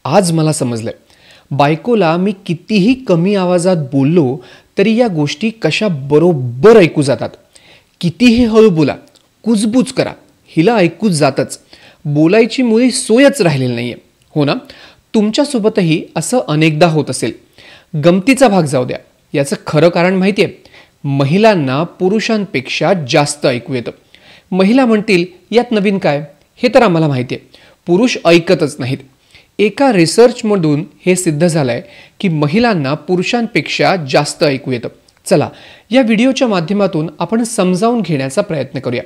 आज मला समजलंय, बायकोला मी कितीही कमी आवाजात बोललो तरी या गोष्टी कशा बरोबर ऐकू जातात. कितीही हळू बोला, कुजबूज करा, हिला ऐकूच जातच. बोलायची मुळी सोयच राहिलेली नाहीये. हो ना? तुमच्यासोबतही असं अनेकदा होत असेल. गमतीचा भाग जाऊ द्या, याचं खरं कारण माहिती आहे, महिलांना पुरुषांपेक्षा जास्त ऐकू येतं. महिला म्हणतील यात नवीन काय, हे तर आम्हाला माहिती आहे. पुरुष ऐकतच नाहीत. एका रिसर्चमधून हे सिद्ध झालंय की महिलांना पुरुषांपेक्षा जास्त ऐकू येतं. चला या व्हिडिओच्या माध्यमातून आपण समजावून घेण्याचा प्रयत्न करूया.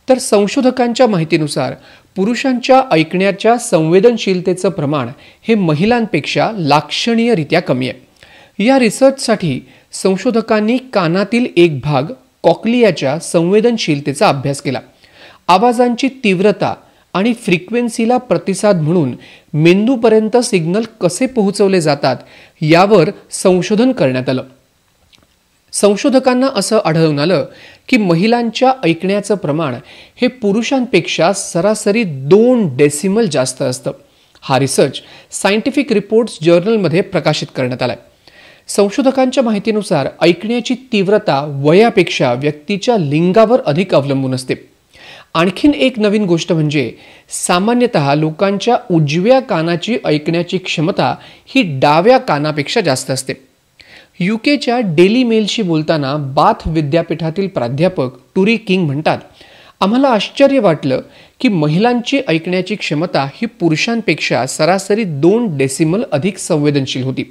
तर संशोधकांच्या माहितीनुसार पुरुषांच्या ऐकण्याच्या संवेदनशीलतेचं प्रमाण हे महिलांपेक्षा लाक्षणीयरित्या कमी आहे. या रिसर्चसाठी संशोधकांनी कानातील एक भाग कॉक्लियाच्या संवेदनशीलतेचा अभ्यास केला. आवाजांची तीव्रता आणि फ्रिक्वेन्सीला प्रतिसाद म्हणून मेंदूपर्यंत सिग्नल कसे पोहोचवले जातात यावर संशोधन करण्यात आलं. संशोधकांना असं आढळून आलं की महिलांच्या ऐकण्याचं प्रमाण हे पुरुषांपेक्षा सरासरी 2 डेसिमल जास्त असतं. हा रिसर्च सायंटिफिक रिपोर्ट्स जर्नलमध्ये प्रकाशित करण्यात आलाय. संशोधकांच्या माहितीनुसार ऐकण्याची तीव्रता वयापेक्षा व्यक्तीच्या लिंगावर अधिक अवलंबून असते. आणखीन एक नवीन गोष्ट म्हणजे सामान्यतः लोकांच्या उजव्या कानाची ऐकण्याची क्षमता ही डाव्या कानापेक्षा जास्त असते. यूकेच्या डेली मेलशी बोलताना बाथ विद्यापीठातील प्राध्यापक टुरी किंग म्हणतात, आम्हाला आश्चर्य वाटलं की महिलांची ऐकण्याची क्षमता ही पुरुषांपेक्षा सरासरी 2 डेसिमल अधिक संवेदनशील होती.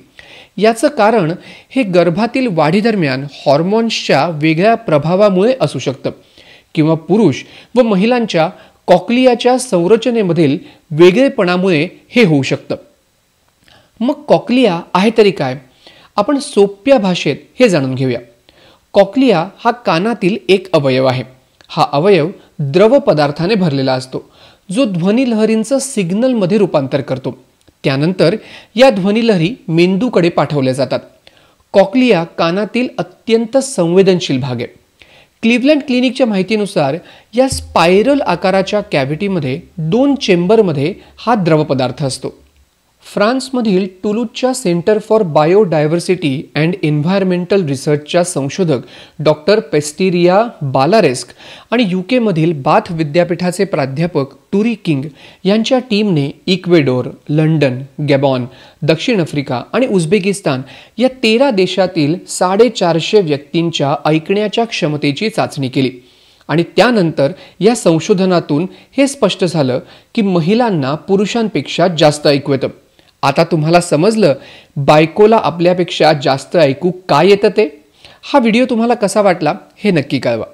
याचं कारण हे गर्भातील वाढीदरम्यान हॉर्मोन्सच्या वेगळ्या प्रभावामुळे असू शकतं किंवा पुरुष व महिलांच्या कॉक्लियाच्या संरचनेमधील वेगळेपणामुळे हे होऊ शकतं. मग कॉक्लिया आहे तरी काय? आपण सोप्या भाषेत हे जाणून घेऊया. कॉक्लिया हा कानातील एक अवयव आहे. हा अवयव द्रव पदार्थाने भरलेला असतो जो ध्वनिलहरींचं सिग्नलमध्ये रूपांतर करतो. त्यानंतर या ध्वनिलहरी मेंदूकडे पाठवल्या जातात. कॉक्लिया कानातील अत्यंत संवेदनशील भाग आहे. क्लिव्हलंड क्लिनिकच्या माहितीनुसार या स्पायरल आकाराच्या कॅव्हिटीमध्ये 2 चेंबरमध्ये हा द्रवपदार्थ असतो. फ्रान्समधील टुलूजच्या centre for biodiversity and environmental रिसर्चच्या संशोधक डॉक्टर पेस्टिरिया बालारेस्क आणि यूकेमधील बाथ विद्यापीठाचे प्राध्यापक टुरी किंग यांच्या टीमने इक्वेडोर, लंडन, गॅबॉन, दक्षिण आफ्रिका आणि उझबेकिस्तान या 13 देशातील 450 व्यक्तींच्या ऐकण्याच्या क्षमतेची चाचणी केली. आणि त्यानंतर या संशोधनातून हे स्पष्ट झालं की महिलांना पुरुषांपेक्षा जास्त ऐकू येतं. आता तुम्हाला समजलं बायकोला आपल्यापेक्षा जास्त ऐकू काय येतं ते. हा व्हिडिओ तुम्हाला कसा वाटला हे नक्की कळवा.